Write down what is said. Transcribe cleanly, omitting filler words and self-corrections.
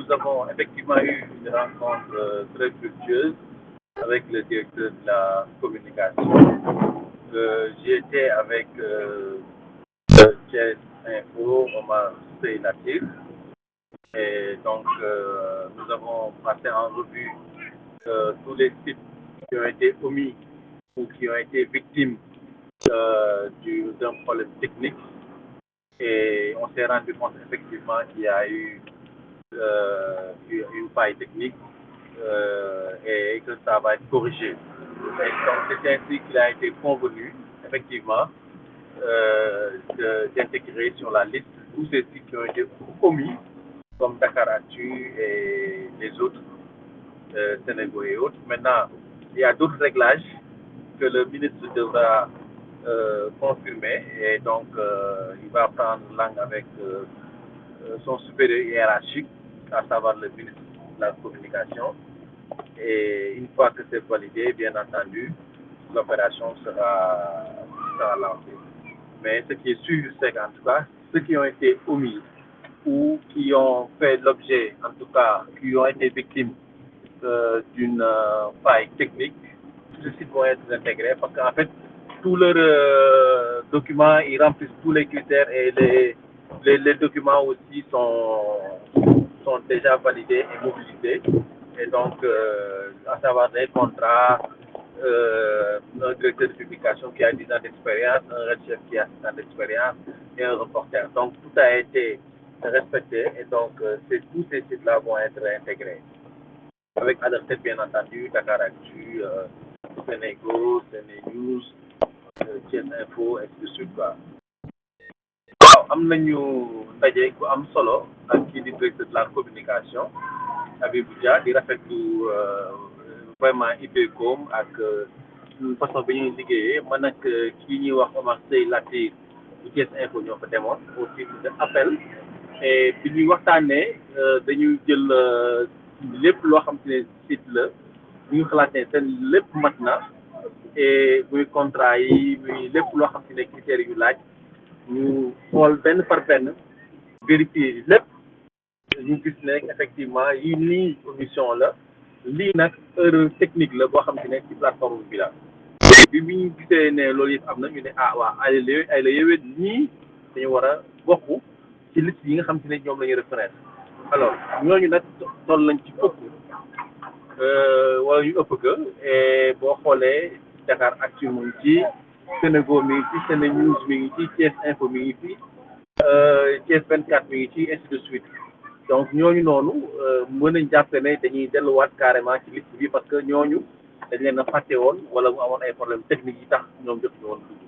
nous avons effectivement eu une rencontre très fructueuse avec le directeur de la communication. J'y étais avec Thiès Info, Omar Seylatir. Et donc, nous avons passé en revue tous les sites qui ont été omis ou qui ont été victimes d'un problème technique. Et on s'est rendu compte effectivement qu'il y a eu une faille technique et que ça va être corrigé. Et donc, c'est ainsi qu'il a été convenu, effectivement, d'intégrer sur la liste tous ces sites qui ont été omis, comme Dakar Actu et les autres, Sénégal et autres. Maintenant, il y a d'autres réglages que le ministre devra confirmer et donc il va prendre langue avec son supérieur hiérarchique, à savoir le ministre de la communication. Et une fois que c'est validé, bien entendu, l'opération sera lancée. Mais ce qui est sûr, c'est qu'en tout cas, ceux qui ont été omis ou qui ont fait l'objet, en tout cas, qui ont été victimes d'une faille technique, tous ces sites vont être intégrés parce qu'en fait, tous leurs documents, ils remplissent tous les critères et les documents aussi sont déjà validés et mobilisés. Et donc, à savoir des contrats, un directeur de publication qui a 10 ans d'expérience, un red chef qui a 6 ans d'expérience et un reporter. Donc, tout a été respecté et donc tous ces sites-là vont être intégrés. Avec Alertet, bien entendu, Dakar Actu, Sénégo, Sénénews, Thiès Info, et de suite quoi. waaw am nañu ndaje bu am solo ak kii di directeur de la communication Habibou Dia di rafetlu vraiment IBCOM ak façon bi ñuy liggéeyee man ak kii ñuy wax Omar Sey Latir bu Thiès Info ñoo fa demoon au titre de appel et bi ñuy waxtaanee dañuy jël lépp loo xam te ne site la bu ñu xalaat ne seen lépp mat na et muy contrat yi muy lépp loo xam te ne critères yu laaj ñu xool benn par benn vérifier lépp ñu gis ne effectivement yi nii omission la lii nag erreur technique la boo xam te ne ci plateforme bi la bi ñu gisee ne loolu yëpp am na ñu ne ah waa ay la yewet ñii dañu war a bokk ci liste yi nga xam te ne ñoom la ñu reconnaître alors ñooñu nag toll nañ ci fukk wala ñu ëpp que et boo xoolee Dakar Actu mu ngi ci Sénégal mi ngi ci Sénénews mi ngi ci Thiès Info mi ngi ci Thiès 24 mi ngi ci ainsi de suite donc ñooñu noonu mën nañ jàpp ne dañuy delluwaat carrément ci liste bi parce que ñooñu dañ leen a fàtte woon wala mu amoon ay problème technique yi tax ñoom jotuñu woon dugg